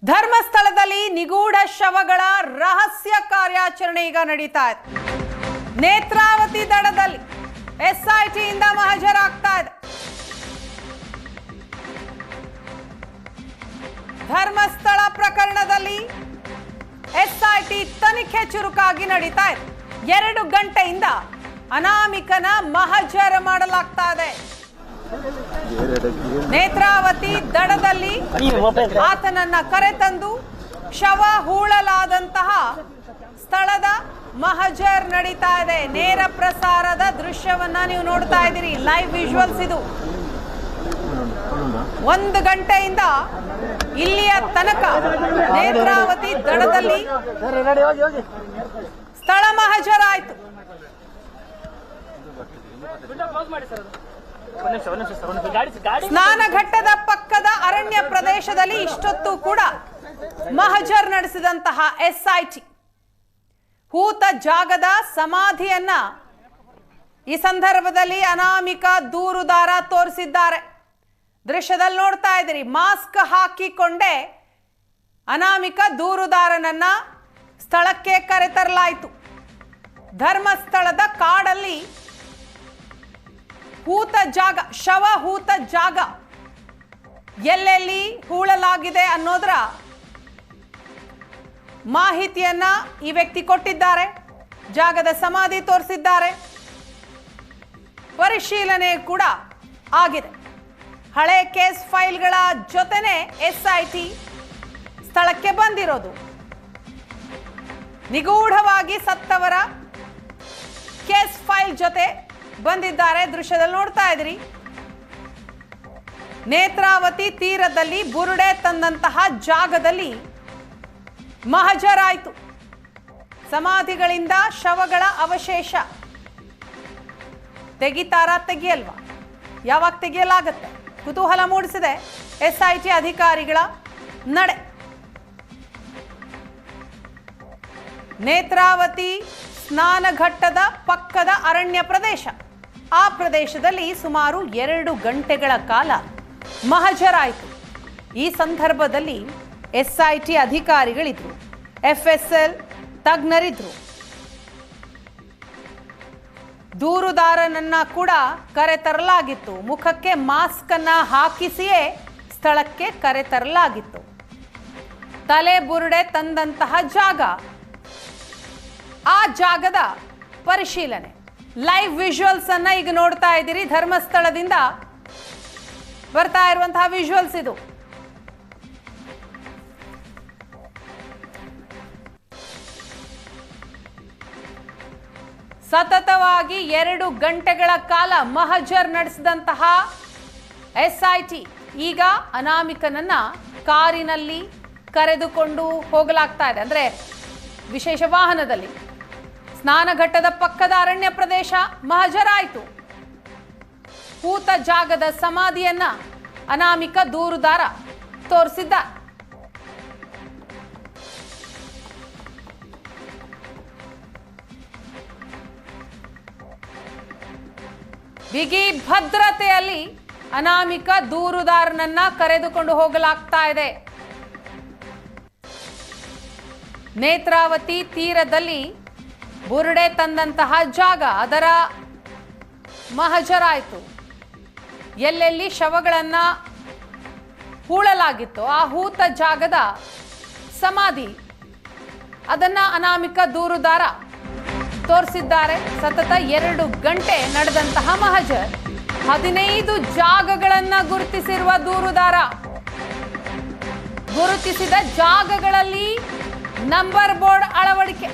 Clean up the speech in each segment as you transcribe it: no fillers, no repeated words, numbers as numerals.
ಧರ್ಮಸ್ಥಳದಲ್ಲಿ ನಿಗೂಢ ಶವಗಳ ರಹಸ್ಯ ಕಾರ್ಯಾಚರಣೆ ಈಗ ನಡೀತಾ ಇದೆ. ನೇತ್ರಾವತಿ ದಡದಲ್ಲಿ ಎಸ್ಐಟಿಯಿಂದ ಮಹಜರಾಗ್ತಾ ಇದೆ. ಧರ್ಮಸ್ಥಳ ಪ್ರಕರಣದಲ್ಲಿ ಎಸ್ಐಟಿ ತನಿಖೆ ಚುರುಕಾಗಿ ನಡೀತಾ ಇದೆ. 2 ಗಂಟೆಯಿಂದ ಅನಾಮಿಕನ ಮಹಜರ ಮಾಡಲಾಗ್ತಾ ಇದೆ. ನೇತ್ರಾವತಿ ದಡದಲ್ಲಿ ಆತನನ್ನ ಕರೆತಂದು ಶವ ಹೂಳಲಾದಂತಹ ಸ್ಥಳದ ಮಹಜರ್ ನಡೀತಾ ಇದೆ. ನೇರ ಪ್ರಸಾರದ ದೃಶ್ಯವನ್ನ ನೀವು ನೋಡ್ತಾ ಇದ್ದೀರಿ. ಲೈವ್ ವಿಜುವಲ್ಸ್ ಇದು. 1 ಗಂಟೆಯಿಂದ ಇಲ್ಲಿಯ ತನಕ ನೇತ್ರಾವತಿ ದಡದಲ್ಲಿ ಸ್ಥಳ ಮಹಜರ್ ಆಯ್ತು. ಸ್ನಾನಘಟ್ಟದ ಪಕ್ಕದ ಅರಣ್ಯ ಪ್ರದೇಶದಲ್ಲಿ ಇಷ್ಟೊತ್ತು ಕೂಡ ಮಹಜರ್ ನಡೆಸಿದಂತಹ ಎಸ್ಐಟಿ ಹೂತ ಜಾಗದ ಸಮಾಧಿಯನ್ನ ಈ ಸಂದರ್ಭದಲ್ಲಿ ಅನಾಮಿಕ ದೂರುದಾರ ತೋರಿಸಿದ್ದಾರೆ. ದೃಶ್ಯದಲ್ಲಿ ನೋಡ್ತಾ ಇದ್ದೀರಿ. ಮಾಸ್ಕ್ ಹಾಕಿಕೊಂಡೇ ಅನಾಮಿಕ ದೂರುದಾರನನ್ನ ಸ್ಥಳಕ್ಕೆ ಕರೆತರಲಾಯಿತು. ಧರ್ಮಸ್ಥಳದ ಕಾಡಲ್ಲಿ ಹೂತ ಜಾಗ, ಶವ ಹೂತ ಜಾಗ ಎಲ್ಲೆಲ್ಲಿ ಹೂಳಲಾಗಿದೆ ಅನ್ನೋದರ ಮಾಹಿತಿಯನ್ನ ಈ ವ್ಯಕ್ತಿ ಕೊಟ್ಟಿದ್ದಾರೆ. ಜಾಗದ ಸಮಾಧಿ ತೋರಿಸಿದ್ದಾರೆ. ಪರಿಶೀಲನೆ ಕೂಡ ಆಗಿದೆ. ಹಳೆ ಕೇಸ್ ಫೈಲ್ಗಳ ಜೊತೆನೆ ಎಸ್ಐಟಿ ಸ್ಥಳಕ್ಕೆ ಬಂದಿರೋದು. ನಿಗೂಢವಾಗಿ ಸತ್ತವರ ಕೇಸ್ ಫೈಲ್ ಜೊತೆ ಬಂದಿದ್ದಾರೆ. ದೃಶ್ಯದಲ್ಲಿ ನೋಡ್ತಾ ಇದ್ದೀರಿ. ನೇತ್ರಾವತಿ ತೀರದಲ್ಲಿ ಬುರುಡೆ ತಂದಂತಹ ಜಾಗದಲ್ಲಿ ಮಹಜರಾಯಿತು. ಸಮಾಧಿಗಳಿಂದ ಶವಗಳ ಅವಶೇಷ ತೆಗಿತಾರಾ, ತೆಗಿಯಲ್ವಾ? ಯಾವಾಗ ತೆಗೆಯಲಾಗತ್ತೆ? ಕುತೂಹಲ ಮೂಡಿಸಿದೆ ಎಸ್ಐಟಿ ಅಧಿಕಾರಿಗಳ ನಡೆ. ನೇತ್ರಾವತಿ ಸ್ನಾನಘಟ್ಟದ ಪಕ್ಕದ ಅರಣ್ಯ ಪ್ರದೇಶ. ಆ ಪ್ರದೇಶದಲ್ಲಿ ಸುಮಾರು 2 ಗಂಟೆಗಳ ಕಾಲ ಮಹಜರಾಯಿತು. ಈ ಸಂದರ್ಭದಲ್ಲಿ ಎಸ್ಐಟಿ ಅಧಿಕಾರಿಗಳಿದ್ರು, ಎಫ್ಎಸ್ಎಲ್ ತಜ್ಞರಿದ್ರು. ದೂರುದಾರನನ್ನ ಕೂಡ ಕರೆತರಲಾಗಿತ್ತು. ಮುಖಕ್ಕೆ ಮಾಸ್ಕ್ ಅನ್ನ ಹಾಕಿಸಿಯೇ ಸ್ಥಳಕ್ಕೆ ಕರೆತರಲಾಗಿತ್ತು. ತಲೆ ಬುರುಡೆ ತಂದಂತಹ ಜಾಗ, ಆ ಜಾಗದ ಪರಿಶೀಲನೆ. ಲೈವ್ ವಿಜುವಲ್ಸ್ ಅನ್ನ ಈಗ ನೋಡ್ತಾ ಇದ್ದೀರಿ. ಧರ್ಮಸ್ಥಳದಿಂದ ಬರ್ತಾ ಇರುವಂತಹ ವಿಜುವಲ್ಸ್ ಇದು. ಸತತವಾಗಿ 2 ಗಂಟೆಗಳ ಕಾಲ ಮಹಜರ್ ನಡೆಸಿದಂತಹ ಎಸ್ಐಟಿ ಈಗ ಅನಾಮಿಕನನ್ನ ಕಾರಿನಲ್ಲಿ ಕರೆದುಕೊಂಡು ಹೋಗಲಾಗ್ತಾ ಇದೆ. ಅಂದ್ರೆ ವಿಶೇಷ ವಾಹನದಲ್ಲಿ. ಸ್ನಾನಘಟ್ಟದ ಪಕ್ಕದ ಅರಣ್ಯ ಪ್ರದೇಶ ಮಹಜರಾಯಿತು. ಹೂತ ಜಾಗದ ಸಮಾಧಿಯನ್ನ ಅನಾಮಿಕ ದೂರುದಾರ ತೋರಿಸಿದ್ದ. ಬಿಗಿ ಭದ್ರತೆಯಲ್ಲಿ ಅನಾಮಿಕ ದೂರುದಾರನನ್ನ ಕರೆದುಕೊಂಡು ಹೋಗಲಾಗ್ತಾ ಇದೆ. ನೇತ್ರಾವತಿ ತೀರದಲ್ಲಿ ಬುರುಡೆ ತಂದಂತಹ ಜಾಗ, ಅದರ ಮಹಜರಾಯಿತು. ಎಲ್ಲೆಲ್ಲಿ ಶವಗಳನ್ನ ಹೂಳಲಾಗಿತ್ತು ಆ ಹೂತ ಜಾಗದ ಸಮಾಧಿ, ಅದನ್ನ ಅನಾಮಿಕ ದೂರುದಾರ ತೋರಿಸಿದ್ದಾರೆ. ಸತತ 2 ಗಂಟೆ ನಡೆದಂತಹ ಮಹಜರ್. 15 ಜಾಗಗಳನ್ನ ಗುರುತಿಸಿರುವ ದೂರುದಾರ. ಗುರುತಿಸಿದ ಜಾಗಗಳಲ್ಲಿ ನಂಬರ್ ಬೋರ್ಡ್ ಅಳವಡಿಕೆ.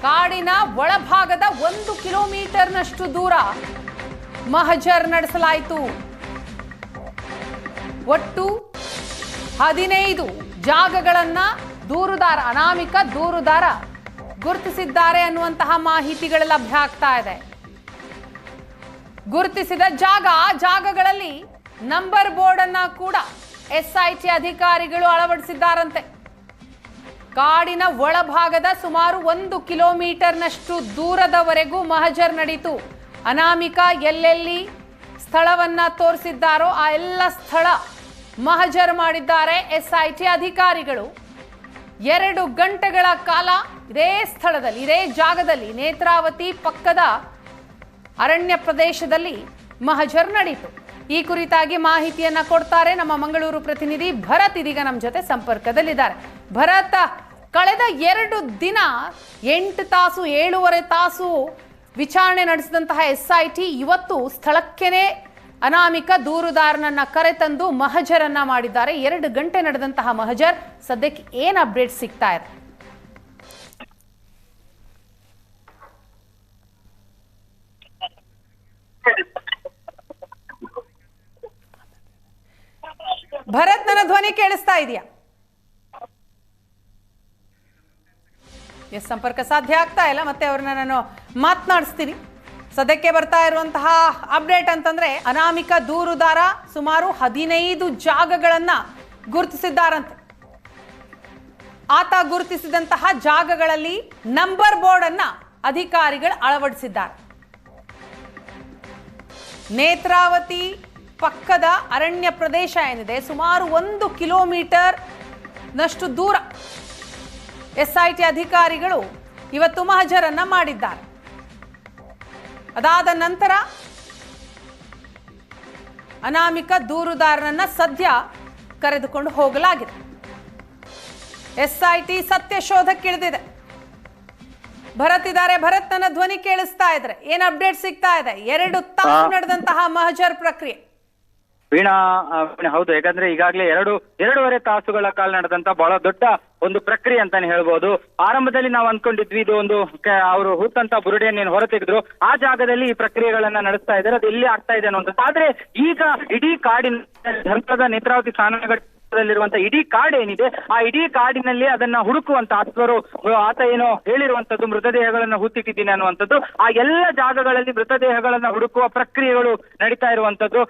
ಕಾಡಿನ ಒಳಭಾಗದ 1 ಕಿಲೋಮೀಟರ್ನಷ್ಟು ದೂರ ಮಹಜರ್ ನಡೆಸಲಾಯಿತು. ಒಟ್ಟು 15 ಜಾಗಗಳನ್ನ ದೂರುದಾರ, ಅನಾಮಿಕ ದೂರುದಾರ ಗುರುತಿಸಿದ್ದಾರೆ ಅನ್ನುವಂತಹ ಮಾಹಿತಿಗಳು ಲಭ್ಯ ಆಗ್ತಾ ಇದೆ. ಗುರುತಿಸಿದ ಜಾಗ, ಆ ಜಾಗಗಳಲ್ಲಿ ನಂಬರ್ ಬೋರ್ಡ್ ಅನ್ನ ಕೂಡ ಎಸ್ಐಟಿ ಅಧಿಕಾರಿಗಳು ಅಳವಡಿಸಿದ್ದಾರಂತೆ. ಕಾಡಿನ ಒಳಭಾಗದ ಸುಮಾರು 1 ಕಿಲೋಮೀಟರ್ನಷ್ಟು ದೂರದವರೆಗೂ ಮಹಜರ್ ನಡೀತು. ಅನಾಮಿಕ ಎಲ್ಲೆಲ್ಲಿ ಸ್ಥಳವನ್ನ ತೋರಿಸಿದ್ದಾರೋ ಆ ಎಲ್ಲ ಸ್ಥಳ ಮಹಜರ್ ಮಾಡಿದ್ದಾರೆ SIT ಅಧಿಕಾರಿಗಳು. 2 ಗಂಟೆಗಳ ಕಾಲ ಇದೇ ಸ್ಥಳದಲ್ಲಿ, ಇದೇ ಜಾಗದಲ್ಲಿ, ನೇತ್ರಾವತಿ ಪಕ್ಕದ ಅರಣ್ಯ ಪ್ರದೇಶದಲ್ಲಿ ಮಹಜರ್ ನಡೀತು. ಈ ಕುರಿತಾಗಿ ಮಾಹಿತಿಯನ್ನ ಕೊಡ್ತಾರೆ ನಮ್ಮ ಮಂಗಳೂರು ಪ್ರತಿನಿಧಿ ಭರತ್. ಇದೀಗ ನಮ್ಮ ಜೊತೆ ಸಂಪರ್ಕದಲ್ಲಿದ್ದಾರೆ. ಭರತ್, ಕಳೆದ 2 ದಿನ 8 ತಾಸು 7.5 ತಾಸು ವಿಚಾರಣೆ ನಡೆಸಿದಂತಹ SIT ಇವತ್ತು ಸ್ಥಳಕ್ಕೇನೆ ಅನಾಮಿಕ ದೂರುದಾರನನ್ನ ಕರೆತಂದು ಮಹಜರನ್ನ ಮಾಡಿದ್ದಾರೆ. 2 ಗಂಟೆ ನಡೆದಂತಹ ಮಹಜರ್ ಸದ್ಯಕ್ಕೆ ಏನ್ ಅಪ್ಡೇಟ್ ಸಿಗ್ತಾ ಇದೆ? ಭರತ್, ನನ್ನ ಧ್ವನಿ ಕೇಳಿಸ್ತಾ ಇದೆಯಾ? ಸಂಪರ್ಕ ಸಾಧ್ಯ ಆಗ್ತಾ ಇಲ್ಲ, ಮತ್ತೆ ಅವ್ರನ್ನ ನಾನು ಮಾತನಾಡಿಸ್ತೀನಿ. ಸದ್ಯಕ್ಕೆ ಬರ್ತಾ ಇರುವಂತಹ ಅಪ್ಡೇಟ್ ಅಂತಂದ್ರೆ, ಅನಾಮಿಕ ದೂರುದಾರ ಸುಮಾರು 15 ಜಾಗಗಳನ್ನ ಗುರುತಿಸಿದ್ದಾರಂತೆ. ಆತ ಗುರುತಿಸಿದಂತಹ ಜಾಗಗಳಲ್ಲಿ ನಂಬರ್ ಬೋರ್ಡ್ ಅನ್ನ ಅಧಿಕಾರಿಗಳು ಅಳವಡಿಸಿದ್ದಾರೆ. ನೇತ್ರಾವತಿ ಪಕ್ಕದ ಅರಣ್ಯ ಪ್ರದೇಶ ಏನಿದೆ, ಸುಮಾರು 1 ಕಿಲೋಮೀಟರ್ ನಷ್ಟು ದೂರ SIT ಅಧಿಕಾರಿಗಳು ಇವತ್ತು ಮಹಜರನ್ನ ಮಾಡಿದ್ದಾರೆ. ಅದಾದ ನಂತರ ಅನಾಮಿಕ ದೂರುದಾರನನ್ನ ಸದ್ಯ ಕರೆದುಕೊಂಡು ಹೋಗಲಾಗಿದೆ. SIT ಸತ್ಯ ಶೋಧಕ್ಕಿಳಿದಿದೆ. ಭರತ್ ಇದ್ದಾರೆ. ಭರತ್, ನನ್ನ ಧ್ವನಿ ಕೇಳಿಸ್ತಾ ಇದ್ರೆ ಏನ್ ಅಪ್ಡೇಟ್ ಸಿಗ್ತಾ ಇದೆ? 2 ತಾಸು ನಡೆದಂತಹ ಮಹಜರ್ ಪ್ರಕ್ರಿಯೆ. ವೀಣಾ, ಹೌದು. ಯಾಕಂದ್ರೆ ಈಗಾಗಲೇ 2.5 ತಾಸುಗಳ ಕಾಲ ನಡೆದಂತ ಬಹಳ ದೊಡ್ಡ ಒಂದು ಪ್ರಕ್ರಿಯೆ ಅಂತಾನೆ ಹೇಳ್ಬೋದು. ಆರಂಭದಲ್ಲಿ ನಾವು ಅಂದ್ಕೊಂಡಿದ್ವಿ ಇದು ಒಂದು ಅವರು ಹೂತಂತ ಬುರುಡೆಯನ್ನು ಹೊರ ತೆಗೆದ್ರು ಆ ಜಾಗದಲ್ಲಿ ಈ ಪ್ರಕ್ರಿಯೆಗಳನ್ನ ನಡೆಸ್ತಾ ಇದ್ದಾರೆ, ಅದು ಎಲ್ಲಿ ಆಗ್ತಾ ಇದೆ ಅನ್ನುವಂಥದ್ದು. ಆದ್ರೆ ಈಗ ಇಡೀ ಕಾಡಿನ ಧರ್ಮದ ನೇತ್ರಾವತಿ ಸ್ನಾನಘಟ್ಟದಲ್ಲಿರುವಂತಹ ಇಡೀ ಕಾಡು ಏನಿದೆ, ಆ ಇಡೀ ಕಾಡಿನಲ್ಲಿ ಅದನ್ನ ಹುಡುಕುವಂತ ಆತ ಏನೋ ಹೇಳಿರುವಂತದ್ದು, ಮೃತದೇಹಗಳನ್ನ ಹೂತಿಟ್ಟಿದ್ದೀನಿ ಅನ್ನುವಂಥದ್ದು. ಆ ಎಲ್ಲ ಜಾಗಗಳಲ್ಲಿ ಮೃತದೇಹಗಳನ್ನ ಹುಡುಕುವ ಪ್ರಕ್ರಿಯೆಗಳು ನಡೀತಾ ಇರುವಂತದ್ದು.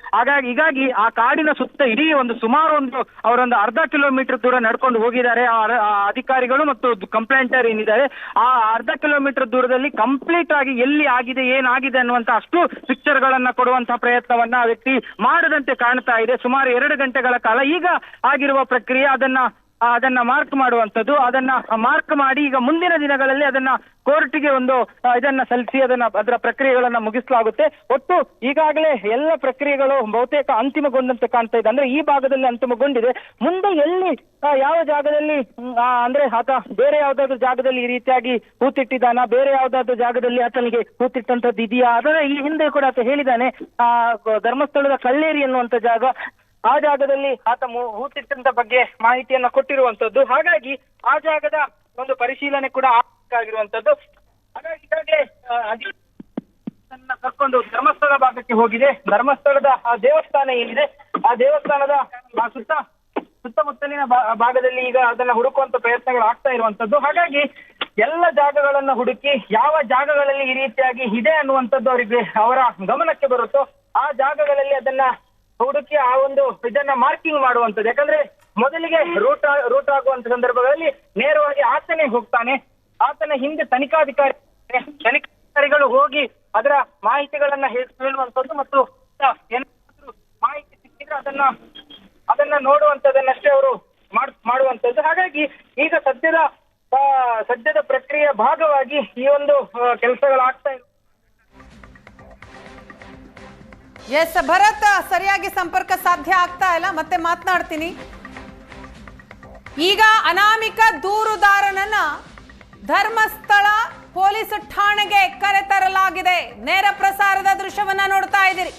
ಹೀಗಾಗಿ ಆ ಕಾಡಿನ ಸುತ್ತ ಇಡೀ ಸುಮಾರು ಅವರೊಂದು 1/2 ಕಿಲೋಮೀಟರ್ ದೂರ ನಡ್ಕೊಂಡು ಹೋಗಿದ್ದಾರೆ ಅಧಿಕಾರಿಗಳು ಮತ್ತು ಕಂಪ್ಲೇಂಟರ್ ಏನಿದ್ದಾರೆ. ಆ 1/2 ಕಿಲೋಮೀಟರ್ ದೂರದಲ್ಲಿ ಕಂಪ್ಲೀಟ್ ಆಗಿ ಎಲ್ಲಿ ಆಗಿದೆ, ಏನಾಗಿದೆ ಅನ್ನುವಂತ ಅಷ್ಟು ಪಿಕ್ಚರ್ ಗಳನ್ನ ಕೊಡುವಂತಹ ಪ್ರಯತ್ನವನ್ನ ಆ ವ್ಯಕ್ತಿ ಮಾಡದಂತೆ ಕಾಣ್ತಾ ಇದೆ. ಸುಮಾರು 2 ಗಂಟೆಗಳ ಕಾಲ ಈಗ ಆಗಿರುವ ಪ್ರಕ್ರಿಯೆ ಅದನ್ನ ಮಾರ್ಕ್ ಮಾಡುವಂತದ್ದು. ಅದನ್ನ ಮಾರ್ಕ್ ಮಾಡಿ ಈಗ ಮುಂದಿನ ದಿನಗಳಲ್ಲಿ ಅದನ್ನ ಕೋರ್ಟ್ಗೆ ಇದನ್ನ ಸಲ್ಲಿಸಿ ಅದರ ಪ್ರಕ್ರಿಯೆಗಳನ್ನ ಮುಗಿಸಲಾಗುತ್ತೆ. ಒಟ್ಟು ಈಗಾಗಲೇ ಎಲ್ಲ ಪ್ರಕ್ರಿಯೆಗಳು ಬಹುತೇಕ ಅಂತಿಮಗೊಂಡಂತೆ ಕಾಣ್ತಾ ಇದೆ. ಅಂದ್ರೆ ಈ ಭಾಗದಲ್ಲಿ ಅಂತಿಮಗೊಂಡಿದೆ. ಮುಂದೆ ಎಲ್ಲಿ ಯಾವ ಜಾಗದಲ್ಲಿ ಅಂದ್ರೆ ಆತ ಬೇರೆ ಯಾವ್ದಾದ್ರು ಜಾಗದಲ್ಲಿ ಈ ರೀತಿಯಾಗಿ ಹೂತಿಟ್ಟಿದ್ದಾನ, ಬೇರೆ ಯಾವ್ದಾದ್ರು ಜಾಗದಲ್ಲಿ ಆತನಿಗೆ ಹೂತಿಟ್ಟಂತದ್ದು ಇದೆಯಾ, ಅದರ ಈ ಹಿಂದೆ ಕೂಡ ಆತ ಹೇಳಿದ್ದಾನೆ. ಧರ್ಮಸ್ಥಳದ ಕಳ್ಳೇರಿ ಎನ್ನುವಂತ ಜಾಗ, ಆ ಜಾಗದಲ್ಲಿ ಆತ ಹೂತಿಟ್ಟಂತ ಬಗ್ಗೆ ಮಾಹಿತಿಯನ್ನ ಕೊಟ್ಟಿರುವಂತದ್ದು. ಹಾಗಾಗಿ ಆ ಜಾಗದ ಒಂದು ಪರಿಶೀಲನೆ ಕೂಡ ಆಗಿರುವಂತದ್ದು. ಹಾಗಾಗಿ ಕರ್ಕೊಂಡು ಧರ್ಮಸ್ಥಳ ಭಾಗಕ್ಕೆ ಹೋಗಿದೆ. ಧರ್ಮಸ್ಥಳದ ಆ ದೇವಸ್ಥಾನ ಏನಿದೆ, ಆ ದೇವಸ್ಥಾನದ ಸುತ್ತಮುತ್ತಲಿನ ಭಾಗದಲ್ಲಿ ಈಗ ಅದನ್ನ ಹುಡುಕುವಂತ ಪ್ರಯತ್ನಗಳು ಆಗ್ತಾ ಇರುವಂತದ್ದು. ಹಾಗಾಗಿ ಎಲ್ಲ ಜಾಗಗಳನ್ನ ಹುಡುಕಿ ಯಾವ ಜಾಗಗಳಲ್ಲಿ ಈ ರೀತಿಯಾಗಿ ಇದೆ ಅನ್ನುವಂಥದ್ದು ಅವರ ಗಮನಕ್ಕೆ ಬರುತ್ತೋ ಆ ಜಾಗಗಳಲ್ಲಿ ಅದನ್ನ ಹುಡುಕಿ ಇದನ್ನ ಮಾರ್ಕಿಂಗ್ ಮಾಡುವಂಥದ್ದು. ಯಾಕಂದ್ರೆ ಮೊದಲಿಗೆ ರೂಟ್ ಆಗುವಂತ ಸಂದರ್ಭಗಳಲ್ಲಿ ನೇರವಾಗಿ ಆತನೇ ಹೋಗ್ತಾನೆ. ಆತನ ಹಿಂದೆ ತನಿಖಾಧಿಕಾರಿಗಳು ಹೋಗಿ ಅದರ ಮಾಹಿತಿಗಳನ್ನ ಹೇಳುವಂಥದ್ದು ಮತ್ತು ಏನಾದ್ರೂ ಮಾಹಿತಿ ಸಿಕ್ಕಿದ್ರೆ ಅದನ್ನ ನೋಡುವಂಥದ್ದನ್ನಷ್ಟೇ ಅವರು ಮಾಡುವಂಥದ್ದು. ಹಾಗಾಗಿ ಈಗ ಸದ್ಯದ ಪ್ರಕ್ರಿಯೆಯ ಭಾಗವಾಗಿ ಈ ಕೆಲಸಗಳಾಗ್ತಾ ಇದೆ. ಎಸ್ ಭರತ್, ಸರಿಯಾಗಿ ಸಂಪರ್ಕ ಸಾಧ್ಯ ಆಗ್ತಾ ಇಲ್ಲ, ಮತ್ತೆ ಮಾತನಾಡ್ತೀನಿ. ಈಗ ಅನಾಮಿಕ ದೂರುದಾರನನ್ನ ಧರ್ಮಸ್ಥಳ ಪೊಲೀಸ್ ಠಾಣೆಗೆ ಕರೆತರಲಾಗಿದೆ. ನೇರ ಪ್ರಸಾರದ ದೃಶ್ಯವನ್ನ ನೋಡ್ತಾ ಇದ್ದೀರಿ.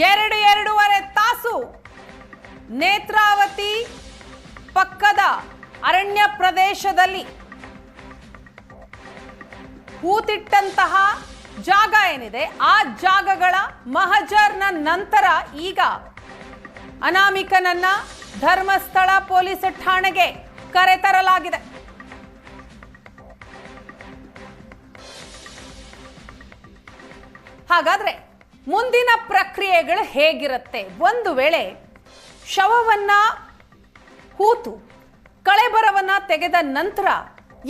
2.5 ತಾಸು ನೇತ್ರಾವತಿ ಪಕ್ಕದ ಅರಣ್ಯ ಪ್ರದೇಶದಲ್ಲಿ ಹೂತಿಟ್ಟಂತಹ ಜಾಗ ಏನಿದೆ, ಆ ಜಾಗಗಳ ಮಹಜರ್ನ ನಂತರ ಈಗ ಅನಾಮಿಕನನ್ನ ಧರ್ಮಸ್ಥಳ ಪೊಲೀಸ್ ಠಾಣೆಗೆ ಕರೆತರಲಾಗಿದೆ. ಹಾಗಾದ್ರೆ ಮುಂದಿನ ಪ್ರಕ್ರಿಯೆಗಳು ಹೇಗಿರುತ್ತೆ? ಒಂದು ವೇಳೆ ಶವವನ್ನ ಹೂತು ಕಳೆಬರವನ್ನ ತೆಗೆದ ನಂತರ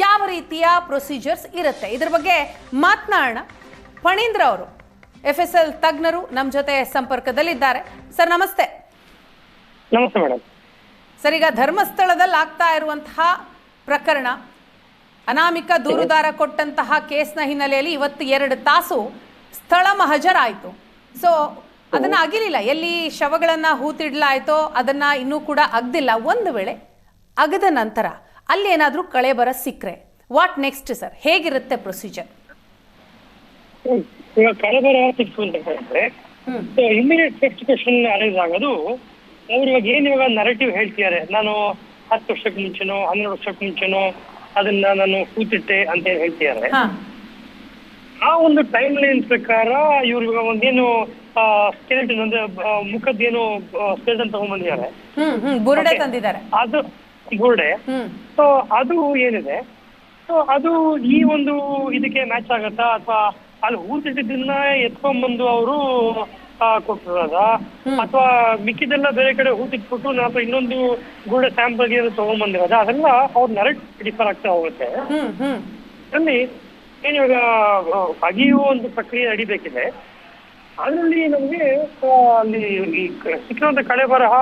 ಯಾವ ರೀತಿಯ ಪ್ರೊಸೀಜರ್ಸ್ ಇರುತ್ತೆ, ಇದ್ರ ಬಗ್ಗೆ ಮಾತನಾಡೋಣ. ಫಣೀಂದ್ರ ಅವರು, FSL ತಜ್ಞರು ನಮ್ಮ ಜೊತೆ ಸಂಪರ್ಕದಲ್ಲಿದ್ದಾರೆ. ಸರ್ ನಮಸ್ತೆ. ನಮಸ್ತೆ ಮೇಡಮ್. ಸರ್, ಈಗ ಧರ್ಮಸ್ಥಳದಲ್ಲಿ ಆಗ್ತಾ ಇರುವಂತಹ ಪ್ರಕರಣ, ಅನಾಮಿಕ ದೂರುದಾರ ಕೊಟ್ಟಂತಹ ಕೇಸ್ನ ಹಿನ್ನೆಲೆಯಲ್ಲಿ ಇವತ್ತು 2 ತಾಸು ಸ್ಥಳ ಮಹಜರಾಯಿತು. ಸೊ ಅದನ್ನ ಅಗಿಲಿಲ್ಲ, ಎಲ್ಲಿ ಶವಗಳನ್ನ ಹೂತಿಡ್ಲಾಯ್ತೋ ಅದನ್ನ ಇನ್ನೂ ಕೂಡ ಅಗ್ದಿಲ್ಲ. ಒಂದು ವೇಳೆ ಅಗದ ನಂತರ ಅಲ್ಲಿ ಏನಾದ್ರೂ ಕಳೆಬರ ಸಿಕ್ಕರೆ ವಾಟ್ ನೆಕ್ಸ್ಟ್ ಸರ್? ಹೇಗಿರುತ್ತೆ ಪ್ರೊಸೀಜರ್? ಈಗ ಕಳೆಬರ ಸಿಕ್ತು ಅಂತ ಹೇಳಿದ್ರೆ ಇಮಿಡಿಯೇಟ್ ಇನ್ವೆಸ್ಟಿಗೇಷನ್ ಅರೈಸ್ ಆಗೋದು ಅವ್ರು ಇವಾಗ ಇವಾಗ ನರೇಟಿವ್ ಹೇಳ್ತಿದ್ದಾರೆ, ನಾನು 10 ವರ್ಷಕ್ಕೆ ಮುಂಚೆನೋ 12 ವರ್ಷಕ್ಕೆ ಮುಂಚೆನೋ ಅದನ್ನ ನಾನು ಕೂತಿಟ್ಟೆ ಅಂತ ಹೇಳ್ತಿದ್ದಾರೆ. ಆ ಒಂದು ಟೈಮ್ ಲೈನ್ ಪ್ರಕಾರ ಇವ್ರಿಗೆ ಒಂದೇನು ಸ್ಕೆಲೆಟನ್ ಅಂದ್ರೆ ಮುಖದ್ದೇನು ಸ್ಕೆಲೆಟನ್ ತಗೊಂಡ್ಬಂದಿದ್ದಾರೆ, ಬುರುಡೆ ತಂದಿದ್ದಾರೆ, ಅದು ಬುರುಡೆ. ಸೊ ಅದು ಏನಿದೆ, ಸೊ ಅದು ಈ ಒಂದು ಇದಕ್ಕೆ ಮ್ಯಾಚ್ ಆಗತ್ತಾ ಅಥವಾ ಅಲ್ಲಿ ಹೂತಿಟ್ಟಿದ್ದನ್ನ ಎತ್ಕೊಂಡ್ಬಂದು ಅವರು ಕೊಟ್ಟಿರೋದ ಅಥವಾ ಮಿಕ್ಕಿದೆಲ್ಲ ಬೇರೆ ಕಡೆ ಹೂತಿಟ್ಬಿಟ್ಟು ಅಥವಾ ಇನ್ನೊಂದು ಬುರುಡೆ ಸ್ಯಾಂಪಲ್ಗೆ ತಗೊಂಡ್ಬಂದಿರೋದ, ಅದೆಲ್ಲ ಅವ್ರ ನರೇಟ್ ಡಿಫರ್ ಆಗ್ತಾ ಹೋಗುತ್ತೆ. ಅಲ್ಲಿ ಏನಿವಾಗ ಅಗಿಯುವ ಒಂದು ಪ್ರಕ್ರಿಯೆ ನಡಿಬೇಕಿದೆ. ಅದರಲ್ಲಿ ನಮಗೆ ಅಲ್ಲಿ ಸಿಕ್ಕಿರುವಂತ ಕಳೆ ಬರಹ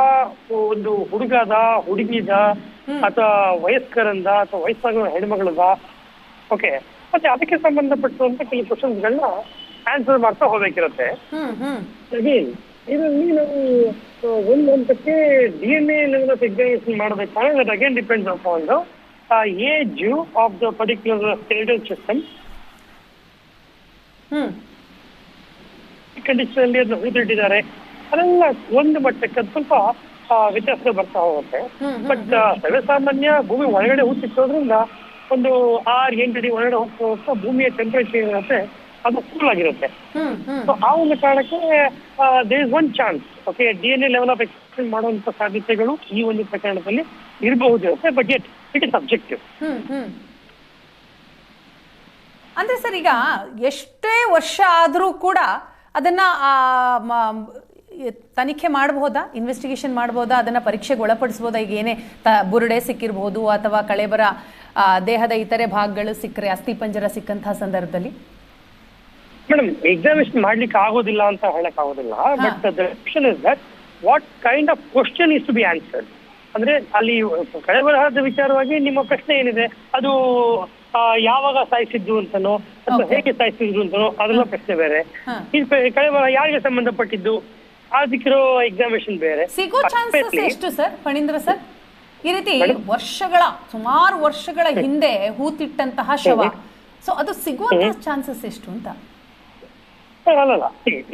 ಒಂದು ಹುಡುಗದ, ಹುಡುಗಿದ ಅಥವಾ ವಯಸ್ಕರಿಂದ ಅಥವಾ ವಯಸ್ಸಾಗಿರೋ ಹೆಣ್ಮಗಳದ, ಓಕೆ, ಮತ್ತೆ ಅದಕ್ಕೆ ಸಂಬಂಧಪಟ್ಟಂತ ಕೆಲವು ಕ್ವಶನ್ಸ್ಗಳನ್ನ ಆನ್ಸರ್ ಮಾಡ್ತಾ ಹೋಗ್ಬೇಕಿರುತ್ತೆ. ಇದರಲ್ಲಿ ನಾವು ಒಂದು ಹಂತಕ್ಕೆ DNA ಲೆವೆಲ್ ಆಫ್ ಎಕ್ಸಾಮಿನೇಷನ್ ಮಾಡಬೇಕಾದ್ರೆ that again depends upon the age of the particular skeletal system. Condition ಅಲ್ಲಿ ಅದನ್ನ ಹೂತಿಟ್ಟಿದ್ದಾರೆ, ಅದೆಲ್ಲ ಒಂದು ಮಟ್ಟಕ್ಕೆ ಸ್ವಲ್ಪ ವ್ಯತ್ಯಾಸ ಬರ್ತಾ ಹೋಗುತ್ತೆ. ಬಟ್ ಸರ್ವೇಸಾಮಾನ್ಯ ಭೂಮಿ ಒಳಗಡೆ ಹೂತಿಟ್ಟೋದ್ರಿಂದ ಒಂದು 6-8 ಅಡಿ ಒಳಗಡೆ ಹೋಗ್ತಾ ಭೂಮಿಯ ಟೆಂಪರೇಚರ್ ಏನಿರುತ್ತೆ ಅದು ಕೂಲ್ ಆಗಿರುತ್ತೆ. ಸೊ ಆ ಒಂದು ಕಾರಣಕ್ಕೆ there is one chance, okay, DNA level of expect ಮಾಡುವಂತ ಸಾಧ್ಯತೆಗಳು ಈ ಒಂದು ಪ್ರಕರಣದಲ್ಲಿ ಇರಬಹುದಿರುತ್ತೆ. But yet it is subjective. ಅಂದ್ರೆ ಸರ್, ಈಗ ಎಷ್ಟೇ ವರ್ಷ ಆದರೂ ಕೂಡ ಅದನ್ನ ತನಿಖೆ ಮಾಡಬಹುದಾ, ಇನ್ವೆಸ್ಟಿಗೇಷನ್ ಮಾಡಬಹುದಾ, ಅದನ್ನ ಪರೀಕ್ಷೆಗೆ ಒಳಪಡಿಸಬಹುದಾ? ಈಗ ಏನೇ ಬುರುಡೆ ಸಿಕ್ಕಿರಬಹುದು ಅಥವಾ ಕಳೆಬರ ದೇಹದ ಇತರೆ ಭಾಗಗಳು ಸಿಕ್ಕರೆ, ಅಸ್ಥಿಪಂಜರ ಸಿಕ್ಕಂತಹ ಸಂದರ್ಭದಲ್ಲಿ ಮೇಡಮ್ ಎಕ್ಸಾಮಿನೇಷನ್ ಮಾಡ್ಲಿಕ್ಕೆ ಆಗೋದಿಲ್ಲ ಅಂತ ಹೇಳಕ್ ಆಗೋದಿಲ್ಲ. But the question is that what kind of question is to be answered. ಅಂದ್ರೆ ಅಲ್ಲಿ ಕಳೆಬರಹದ ವಿಚಾರವಾಗಿ ನಿಮ್ಮ ಪ್ರಶ್ನೆ ಏನಿದೆ, ಅದು ಯಾವಾಗ ಸಾಯಿಸಿದ್ದು ಅಂತನೋ ಅಥವಾ ಹೇಗೆ ಸಾಯಿಸಿದ್ರು ಅಂತನೋ ಅದೆಲ್ಲ ಪ್ರಶ್ನೆ ಬೇರೆ. ಈ ಕಳೆಬರಹ ಯಾರಿಗೆ ಸಂಬಂಧಪಟ್ಟಿದ್ದು ಅದಕ್ಕಿರೋ ಎಕ್ಸಾಮಿನೇಷನ್ ಬೇರೆ. ಸಿಗೋ ಚಾನ್ಸಸ್ ಎಷ್ಟು ಸರ್ ಫಣೀಂದ್ರ ಸರ್? ಈ ರೀತಿ ಸುಮಾರು ವರ್ಷಗಳ ಹಿಂದೆ ಹೂತಿಟ್ಟಂತಹ ಶವ, ಸೊ ಅದು ಸಿಗುವಂತಹ ಚಾನ್ಸಸ್ ಎಷ್ಟು ಅಂತ? ಅಲ್ಲಲ್ಲ,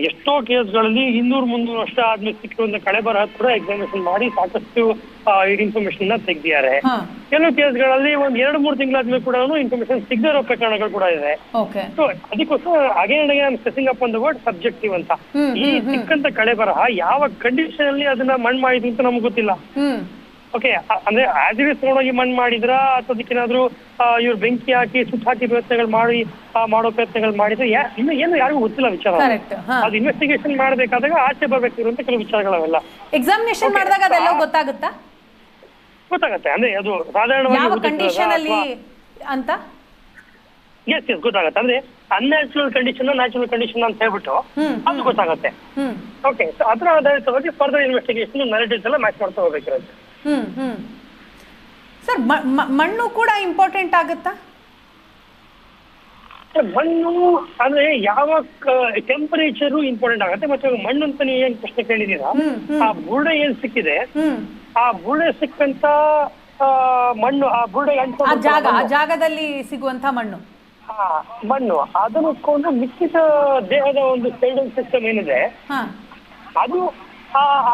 ಎಷ್ಟೋ ಕೇಸ್ಗಳಲ್ಲಿ 200-300 ವರ್ಷ ಆದ್ಮೇಲೆ ಸಿಕ್ಕಿರುವಂತ ಕಳೆಬರಹ ಕೂಡ ಎಕ್ಸಾಮಿನೇಷನ್ ಮಾಡಿ ಸಾಕಷ್ಟು ಇನ್ಫಾರ್ಮೇಶನ್ ತೆಗ್ದಿದ್ದಾರೆ. ಕೆಲವು ಕೇಸ್ಗಳಲ್ಲಿ 1-2-3 ತಿಂಗಳಾದ್ಮೇಲೆ ಕೂಡ ಇನ್ಫಾರ್ಮೇಶನ್ ಸಿಗದಿರೋ ಪ್ರಕರಣಗಳು ಕೂಡ ಇದೆ. ಸೊ ಅದಕ್ಕೋಸ್ಕರ again again stressing up on the word subjective ಅಂತ. ಈ ಸಿಕ್ಕಂತ ಕಳೆಬರಹ ಯಾವ ಕಂಡೀಷನ್ ಅಲ್ಲಿ ಅದನ್ನ ಮಣ್ಣು ಮಾಡಿದ್ರು ಅಂತ ನಮ್ಗೆ ಗೊತ್ತಿಲ್ಲ. ಓಕೆ, ಅಂದ್ರೆ ಆಸ್ ಇಟ್ ಇಸ್ ತಗೊಂಡೋಗಿ ಮಣ್ಣು ಮಾಡಿದ್ರ ಅಥವಾ ಅದಕ್ಕೇನಾದ್ರು ಇವ್ರು ಬೆಂಕಿ ಹಾಕಿ ಸುತ್ತ ಹಾಕಿ ಪ್ರಯತ್ನಗಳು ಮಾಡೋ ಪ್ರಯತ್ನಗಳು ಮಾಡಿದ್ರೆ ಇನ್ನು ಏನು ಯಾರಿಗೂ ಗೊತ್ತಿಲ್ಲ ವಿಚಾರ. ಅದು ಇನ್ವೆಸ್ಟಿಗೇಷನ್ ಮಾಡಬೇಕಾದಾಗ ಆಚೆ ಬರ್ಬೇಕಿರುವಂತ ಕೆಲವು ವಿಚಾರಗಳವೆಲ್ಲ ಎಕ್ಸಾಮಿನೇಷನ್ ಮಾಡಿದಾಗ ಅದೆಲ್ಲ ಗೊತ್ತಾಗುತ್ತೆ. ಅಂದ್ರೆ ಅದು ಸಾಧಾರಣವಾಗಿ ಅಂತ ಎಸ್ ಗೊತ್ತಾಗತ್ತೆ. ಅಂದ್ರೆ ಅನ್ಯಾಚುರಲ್ ಕಂಡೀಷನ್, ನ್ಯಾಚುರಲ್ ಕಂಡೀಷನ್ ಅಂತ ಹೇಳ್ಬಿಟ್ಟು ಅದು ಗೊತ್ತಾಗತ್ತೆ. ಓಕೆ, ಸೊ ಅದರ ಆಧಾರಿತವಾಗಿ ಫರ್ದರ್ ಇನ್ವೆಸ್ಟಿಗೇಷನ್ ನರೇಟಿವ್ಸ್ ಎಲ್ಲ ಮ್ಯಾಚ್ ಮಾಡ್ತಾ ಹೋಗ್ಬೇಕಿರುತ್ತೆ. ಸರ್, ಮಣ್ಣು ಕೂಡ ಇಂಪಾರ್ಟೆಂಟ್ ಆಗುತ್ತಾ? ಮಣ್ಣು ಅಂದ್ರೆ ಯಾವ ಟೆಂಪರೇಚರು ಇಂಪಾರ್ಟೆಂಟ್ ಆಗುತ್ತೆ. ಮತ್ತೆ ಮಣ್ಣು ಅಂತ ನೀವು ಏನ್ ಪ್ರಶ್ನೆ ಕೇಳಿದೀರಾ, ಆ ಬುರುಡೆ ಏನ್ ಸಿಕ್ಕಿದೆ, ಆ ಬುರುಡೆ ಸಿಕ್ಕಂತ ಮಣ್ಣು, ಆ ಬುರುಡೆ ಜಾಗದಲ್ಲಿ ಸಿಗುವಂತ ಮಣ್ಣು ಅದನ್ನು ಇಟ್ಕೊಂಡು ಮಿಕ್ಕಿದ ದೇಹದ ಒಂದು ಸ್ಕೆಲೆಟಲ್ ಸಿಸ್ಟಮ್ ಏನಿದೆ ಅದು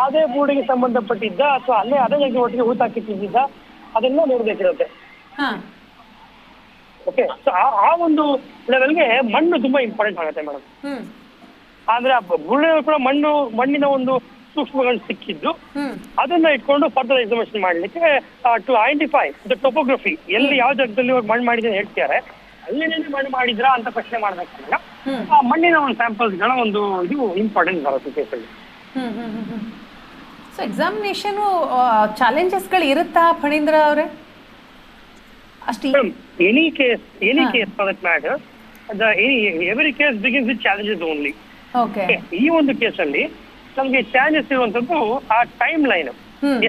ಅದೇ ಬುರುಡೆಗೆ ಸಂಬಂಧಪಟ್ಟಿದ್ದ ಅಥವಾ ಅದೇ ಜಾಗ ಒಟ್ಟಿಗೆ ಹೂತಾಕಿಟ್ಟಿದ್ದ ಅದೆಲ್ಲ ನೋಡ್ಬೇಕಿರುತ್ತೆ. ಓಕೆ, ಸೊ ಆ ಒಂದು ಲೆವೆಲ್ಗೆ ಮಣ್ಣು ತುಂಬಾ ಇಂಪಾರ್ಟೆಂಟ್ ಆಗುತ್ತೆ ಮೇಡಮ್. ಅಂದ್ರೆ ಬುರುಡೆ ಕೂಡ ಮಣ್ಣಿನ ಒಂದು ಸೂಕ್ಷ್ಮಗಳು ಸಿಕ್ಕಿದ್ದು ಅದನ್ನ ಇಟ್ಕೊಂಡು ಫರ್ದರ್ ಎಕ್ಸಾಮಿನೇಷನ್ ಮಾಡ್ಲಿಕ್ಕೆ ಟು ಐಡೆಂಟಿಫೈ ದ ಟೊಪೋಗ್ರಫಿ, ಎಲ್ಲಿ ಯಾವ ಜಾಗದಲ್ಲಿ ಮಣ್ಣು ಮಾಡಿದ್ರೆ ಹೇಳ್ತಾರೆ, ಅಲ್ಲಿನೇ ಮಣ್ಣು ಮಾಡಿದ್ರಾ ಅಂತ ಪ್ರಶ್ನೆ ಮಾಡ್ಬೇಕಂದ್ರೆ ಆ ಮಣ್ಣಿನ ಒಂದು ಸ್ಯಾಂಪಲ್ಸ್ಗಳ ಒಂದು ಇದು ಇಂಪಾರ್ಟೆಂಟ್ ಬರುತ್ತೆ ಕೇಸಲ್ಲಿ. ಸೊ ಎಕ್ಸಾಮಿನೇಷನ್ ಚಾಲೆಂಜಸ್ಗಳು ಇರುತ್ತಾ ಫಣೀಂದ್ರ ಅವರೇ? ಅಷ್ಟೇ any case for that matter, every case begins with challenges only. Okay. ಈ ಒಂದು ಕೇಸಲ್ಲಿ ನಮ್ಗೆ ಚಾಲೆಂಜಸ್ ಇರುವಂತದ್ದು ಆ ಟೈಮ್ ಲೈನ್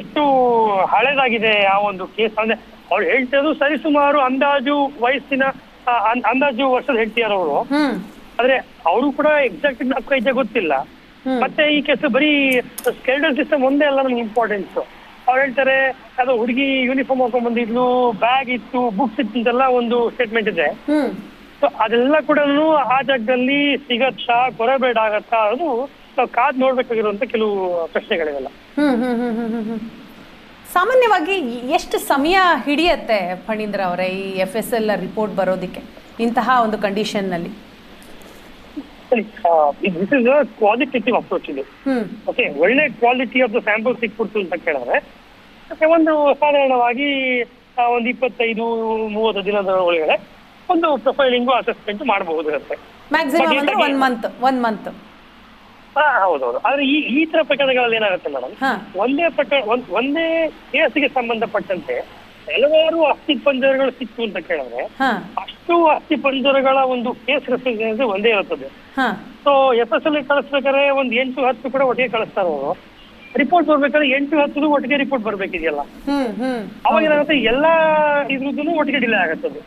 ಎಷ್ಟು ಹಳೆದಾಗಿದೆ ಆ ಒಂದು ಕೇಸ್. ಅಂದ್ರೆ ಅವ್ರು ಹೇಳ್ತಿರೋದು ಸರಿಸುಮಾರು ಅಂದಾಜು ವಯಸ್ಸಿನ ಅಂದಾಜು ವರ್ಷದ ಹೇಳ್ತಿದಾರೆ ಅವರು. ಆದ್ರೆ ಅವರು ಕೂಡ ಎಕ್ಸಾಕ್ಟ್ ಇದೆ ಗೊತ್ತಿಲ್ಲ. ಮತ್ತೆ ಈ ಕೇಸ್ ಬರೀ ಸ್ಕೆಲ್ಟನ್ ಸಿಸ್ಟಮ್ ಒಂದೇ ಅಲ್ಲ ನಮ್ಗೆ ಇಂಪಾರ್ಟೆನ್ಸ್. ಅವ್ರು ಹೇಳ್ತಾರೆ ಅದು ಹುಡುಗಿ ಯೂನಿಫಾರ್ಮ್ ಹಾಕೊಂಡ್ ಬಂದಿದ್ಲು, ಬ್ಯಾಗ್ ಇತ್ತು, ಬುಕ್ಸ್ ಇತ್ತು ಅಂತೆಲ್ಲ ಒಂದು ಸ್ಟೇಟ್ಮೆಂಟ್ ಇದೆ. ಸೊ ಅದೆಲ್ಲ ಕೂಡ ಆ ಜಾಗದಲ್ಲಿ ಸಿಗತ್ತಾ, ಕೊರಬೇಡ ಆಗತ್ತಾ, ಅದು ನಾವು ಕಾದ್ ನೋಡ್ಬೇಕಾಗಿರುವಂತ ಕೆಲವು ಪ್ರಶ್ನೆಗಳಿವೆಲ್ಲ. ಸಾಮಾನ್ಯವಾಗಿ ಎಷ್ಟು ಸಮಯ ಹಿಡಿಯತ್ತೆ ಫಣೀಂದ್ರ ಅವರೇ ಈ FSL ರಿಪೋರ್ಟ್ ಬರೋದಕ್ಕೆ ಇಂತಹ ಒಂದು ಕಂಡೀಷನ್ ನಲ್ಲಿ? This is a qualitative approach ಇದು. ಓಕೆ, ಒಳ್ಳೆ ಕ್ವಾಲಿಟಿ ಆಫ್ ದ ಸ್ಯಾಂಪಲ್ ಸಿಕ್ಬಿಡ್ತು ಅಂತ ಕೇಳಿದ್ರೆ ಒಂದು ಸಾಧಾರಣವಾಗಿ ಒಂದು 25-30 ದಿನದ ಒಳಗಡೆ ಒಂದು ಪ್ರೊಫೈಲಿಂಗು ಅಸೆಸ್ಮೆಂಟ್ ಮಾಡಬಹುದು ಇರುತ್ತೆ. ಮ್ಯಾಕ್ಸಿಮಮ್ ಅಂದ್ರೆ ಒನ್ ಮಂತ್. ಹೌದೌದು. ಆದ್ರೆ ಈ ತರ ಪ್ರಕರಣಗಳಲ್ಲಿ ಏನಾಗುತ್ತೆ ಮೇಡಮ್, ಒಂದೇ ಕೇಸಿಗೆ ಸಂಬಂಧಪಟ್ಟಂತೆ ಹಲವಾರು ಅಸ್ಥಿ ಪಂಜರಗಳು ಸಿಕ್ತು ಅಂತ ಕೇಳಿದ್ರೆ ಅಷ್ಟು ಅಸ್ಥಿ ಪಂಜರಗಳ ಒಂದು ಕೇಸ್ ರೆಫ್ರಿಜರೇಷನ್ ಒಂದೇ ಇರುತ್ತದೆ. ಸೊ FSL ಕಳಿಸ್ಬೇಕಾದ್ರೆ ಒಂದು 8-10 ಕೂಡ ಒಟ್ಟಿಗೆ ಕಳಿಸ್ತಾರೆ ಅವರು. ರಿಪೋರ್ಟ್ ಬರ್ಬೇಕಾದ್ರೆ 8-10 ಒಟ್ಟಿಗೆ ರಿಪೋರ್ಟ್ ಬರ್ಬೇಕಿದೆಯಲ್ಲ, ಅವಾಗ ಏನಾಗುತ್ತೆ ಎಲ್ಲಾ ಇದ್ರದ್ದು ಒಟ್ಟಿಗೆ ಡಿಲೇ ಆಗುತ್ತದೆ.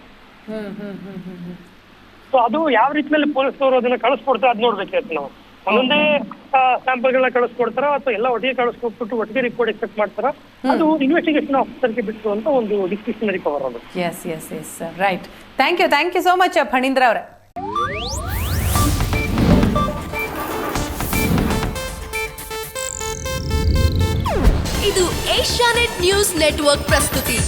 ಸೊ ಅದು ಯಾವ ರೀತಿಯಲ್ಲಿ ಪೊಲೀಸ್ನವರು ಅದನ್ನ ಕಳಿಸ್ಕೊಡ್ತಾರೆ ಅದ್ ನೋಡ್ಬೇಕಾಗುತ್ತೆ. ನಾವು ಒಂದೊಂದೇ ಸ್ಯಾಂಪಲ್ಗಳನ್ನ ಕಳಿಸ್ಕೊಡ್ತಾರ ಅಥವಾ ಎಲ್ಲ ಒಟ್ಟಿಗೆ ಕಳಿಸ್ಕೊಟ್ಬಿಟ್ಟು ಒಟ್ಟಿಗೆ ರಿಪೋರ್ಟ್ ಎಕ್ಸ್ಪೆಕ್ಟ್ ಮಾಡ್ತಾರ, ಅದು ಇನ್ವೆಸ್ಟಿಗೇಷನ್ ಆಫೀಸರ್ಗೆ ಬಿಟ್ಟು ಅಂತ ಒಂದು ಡಿಸ್ಕ್ರಿಪ್ಷನರಿ ಪವರ್ ಅದು. Yes right. Thank you so much Phanindra ಅವರೇ. ಇದು ಏಷ್ಯಾನೆಟ್ ನ್ಯೂಸ್ ನೆಟ್ವರ್ಕ್ ಪ್ರಸ್ತುತಿ.